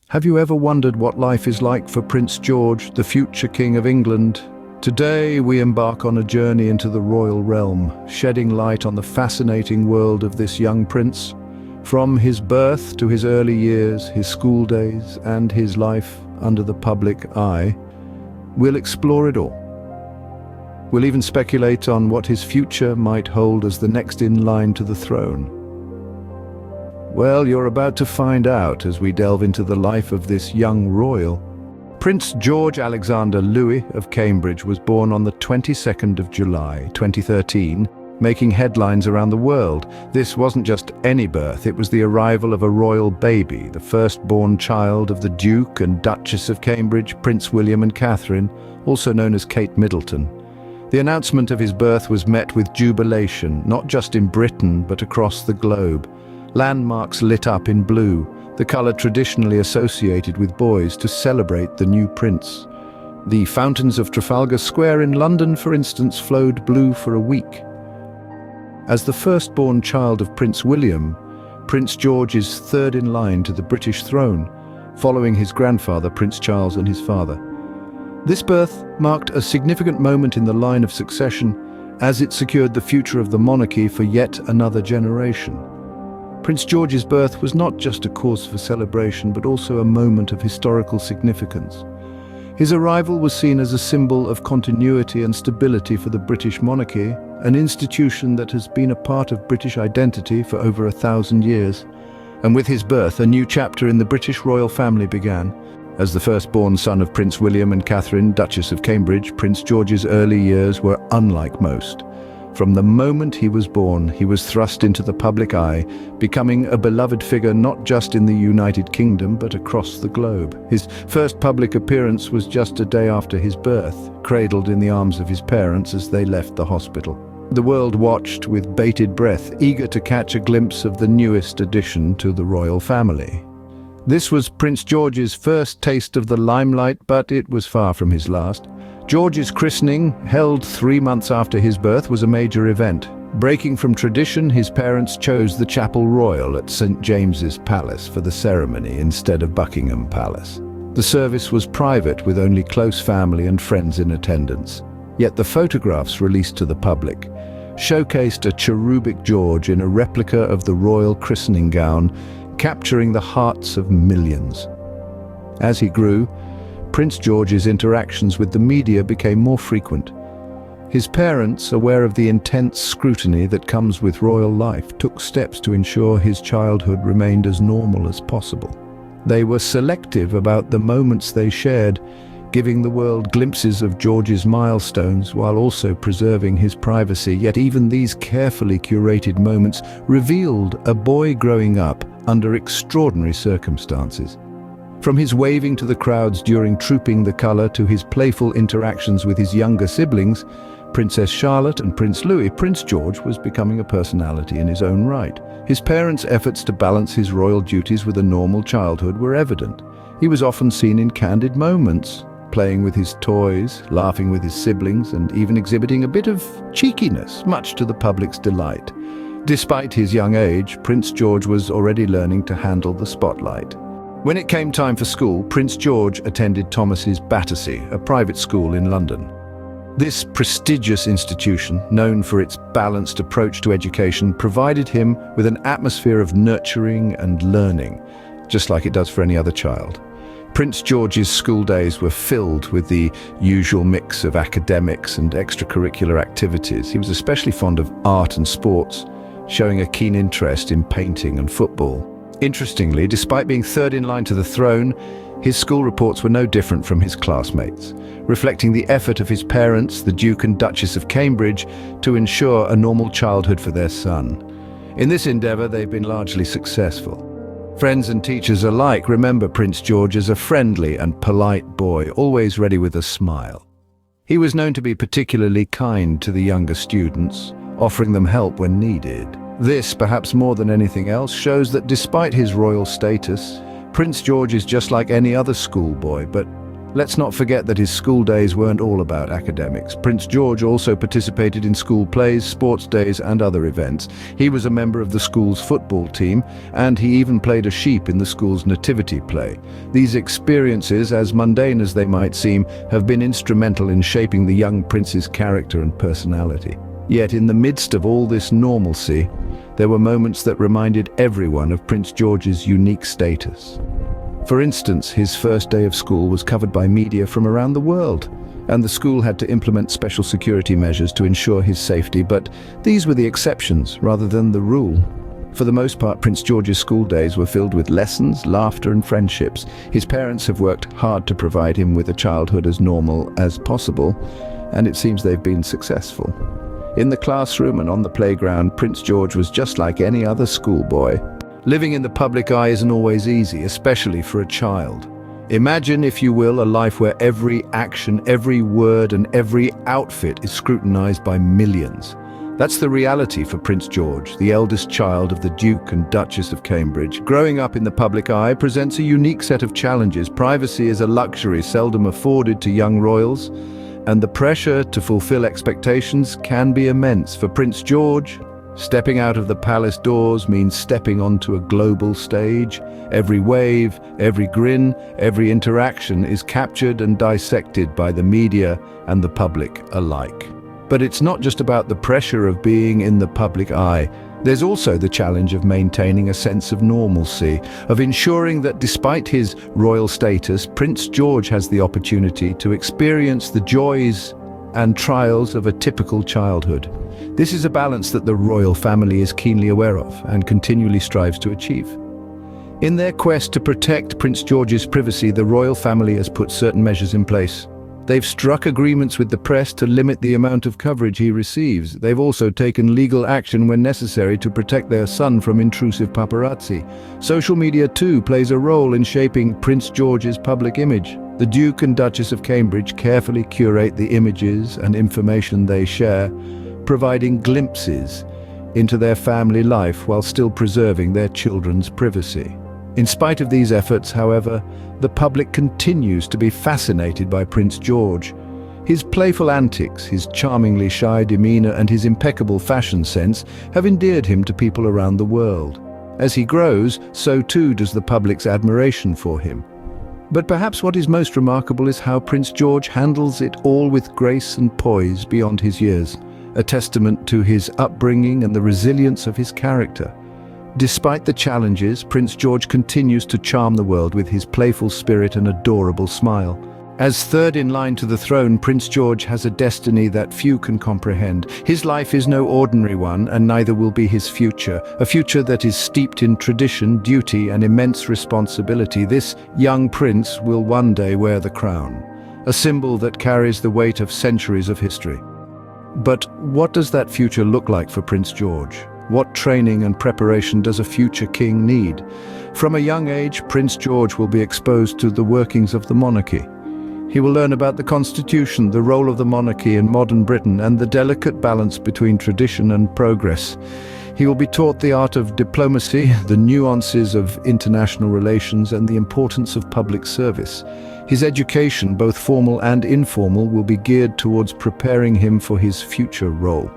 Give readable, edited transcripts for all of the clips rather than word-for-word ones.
Have you ever wondered what life is like for Prince George, the future King of England? Today we embark on a journey into the royal realm, shedding light on the fascinating world of this young prince. From his birth to his early years, his school days, and his life under the public eye, we'll explore it all. We'll even speculate on what his future might hold as the next in line to the throne. Well, you're about to find out as we delve into the life of this young royal. Prince George Alexander Louis of Cambridge was born on the 22nd of July, 2013, making headlines around the world. This wasn't just any birth, it was the arrival of a royal baby, the firstborn child of the Duke and Duchess of Cambridge, Prince William and Catherine, also known as Kate Middleton. The announcement of his birth was met with jubilation, not just in Britain, but across the globe. Landmarks lit up in blue, the colour traditionally associated with boys, to celebrate the new prince. The fountains of Trafalgar Square in London, for instance, flowed blue for a week. As the firstborn child of Prince William, Prince George is third in line to the British throne, following his grandfather, Prince Charles, and his father. This birth marked a significant moment in the line of succession, as it secured the future of the monarchy for yet another generation. Prince George's birth was not just a cause for celebration, but also a moment of historical significance. His arrival was seen as a symbol of continuity and stability for the British monarchy, an institution that has been a part of British identity for over 1,000 years. And with his birth, a new chapter in the British royal family began. As the firstborn son of Prince William and Catherine, Duchess of Cambridge, Prince George's early years were unlike most. From the moment he was born, he was thrust into the public eye, becoming a beloved figure not just in the United Kingdom, but across the globe. His first public appearance was just a day after his birth, cradled in the arms of his parents as they left the hospital. The world watched with bated breath, eager to catch a glimpse of the newest addition to the royal family. This was Prince George's first taste of the limelight, but it was far from his last. George's christening, held 3 months after his birth, was a major event. Breaking from tradition, his parents chose the Chapel Royal at St. James's Palace for the ceremony instead of Buckingham Palace. The service was private, with only close family and friends in attendance. Yet the photographs released to the public showcased a cherubic George in a replica of the royal christening gown, capturing the hearts of millions. As he grew, Prince George's interactions with the media became more frequent. His parents, aware of the intense scrutiny that comes with royal life, took steps to ensure his childhood remained as normal as possible. They were selective about the moments they shared, giving the world glimpses of George's milestones while also preserving his privacy. Yet even these carefully curated moments revealed a boy growing up under extraordinary circumstances. From his waving to the crowds during Trooping the Colour to his playful interactions with his younger siblings, Princess Charlotte and Prince Louis, Prince George was becoming a personality in his own right. His parents' efforts to balance his royal duties with a normal childhood were evident. He was often seen in candid moments, playing with his toys, laughing with his siblings, and even exhibiting a bit of cheekiness, much to the public's delight. Despite his young age, Prince George was already learning to handle the spotlight. When it came time for school, Prince George attended Thomas's Battersea, a private school in London. This prestigious institution, known for its balanced approach to education, provided him with an atmosphere of nurturing and learning, just like it does for any other child. Prince George's school days were filled with the usual mix of academics and extracurricular activities. He was especially fond of art and sports, showing a keen interest in painting and football. Interestingly, despite being third in line to the throne, his school reports were no different from his classmates, reflecting the effort of his parents, the Duke and Duchess of Cambridge, to ensure a normal childhood for their son. In this endeavour, they've been largely successful. Friends and teachers alike remember Prince George as a friendly and polite boy, always ready with a smile. He was known to be particularly kind to the younger students, offering them help when needed. This, perhaps more than anything else, shows that despite his royal status, Prince George is just like any other schoolboy, but Let's not forget that his school days weren't all about academics. Prince George also participated in school plays, sports days, and other events. He was a member of the school's football team, and he even played a sheep in the school's nativity play. These experiences, as mundane as they might seem, have been instrumental in shaping the young prince's character and personality. Yet in the midst of all this normalcy, there were moments that reminded everyone of Prince George's unique status. For instance, his first day of school was covered by media from around the world, and the school had to implement special security measures to ensure his safety, but these were the exceptions rather than the rule. For the most part, Prince George's school days were filled with lessons, laughter, and friendships. His parents have worked hard to provide him with a childhood as normal as possible, and it seems they've been successful. In the classroom and on the playground, Prince George was just like any other schoolboy. Living in the public eye isn't always easy, especially for a child. Imagine, if you will, a life where every action, every word, and every outfit is scrutinized by millions. That's the reality for Prince George, the eldest child of the Duke and Duchess of Cambridge. Growing up in the public eye presents a unique set of challenges. Privacy is a luxury seldom afforded to young royals, and the pressure to fulfill expectations can be immense. For Prince George, stepping out of the palace doors means stepping onto a global stage. Every wave, every grin, every interaction is captured and dissected by the media and the public alike. But it's not just about the pressure of being in the public eye. There's also the challenge of maintaining a sense of normalcy, of ensuring that despite his royal status, Prince George has the opportunity to experience the joys and trials of a typical childhood. This is a balance that the royal family is keenly aware of and continually strives to achieve. In their quest to protect Prince George's privacy, the royal family has put certain measures in place. They've struck agreements with the press to limit the amount of coverage he receives. They've also taken legal action when necessary to protect their son from intrusive paparazzi. Social media too plays a role in shaping Prince George's public image. The Duke and Duchess of Cambridge carefully curate the images and information they share, providing glimpses into their family life while still preserving their children's privacy. In spite of these efforts, however, the public continues to be fascinated by Prince George. His playful antics, his charmingly shy demeanor, and his impeccable fashion sense have endeared him to people around the world. As he grows, so too does the public's admiration for him. But perhaps what is most remarkable is how Prince George handles it all with grace and poise beyond his years, a testament to his upbringing and the resilience of his character. Despite the challenges, Prince George continues to charm the world with his playful spirit and adorable smile. As third in line to the throne, Prince George has a destiny that few can comprehend. His life is no ordinary one, and neither will be his future. A future that is steeped in tradition, duty, and immense responsibility. This young prince will one day wear the crown, a symbol that carries the weight of centuries of history. But what does that future look like for Prince George? What training and preparation does a future king need? From a young age, Prince George will be exposed to the workings of the monarchy. He will learn about the constitution, the role of the monarchy in modern Britain, and the delicate balance between tradition and progress. He will be taught the art of diplomacy, the nuances of international relations, and the importance of public service. His education, both formal and informal, will be geared towards preparing him for his future role.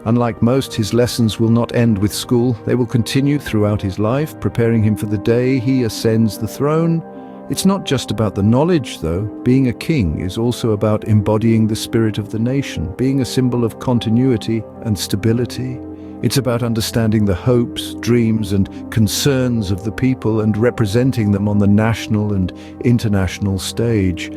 Unlike most, his lessons will not end with school. They will continue throughout his life, preparing him for the day he ascends the throne. It's not just about the knowledge, though. Being a king is also about embodying the spirit of the nation, being a symbol of continuity and stability. It's about understanding the hopes, dreams, and concerns of the people and representing them on the national and international stage.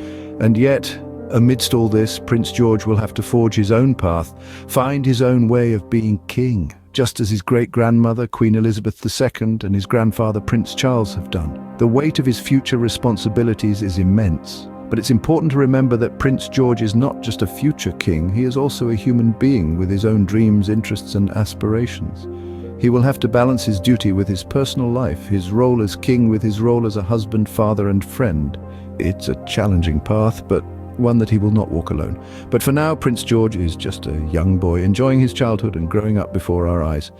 And yet, amidst all this, Prince George will have to forge his own path, find his own way of being king, just as his great-grandmother, Queen Elizabeth II, and his grandfather, Prince Charles, have done. The weight of his future responsibilities is immense, but it's important to remember that Prince George is not just a future king, he is also a human being with his own dreams, interests, and aspirations. He will have to balance his duty with his personal life, his role as king with his role as a husband, father, and friend. It's a challenging path, but one that he will not walk alone. But for now, Prince George is just a young boy, enjoying his childhood and growing up before our eyes.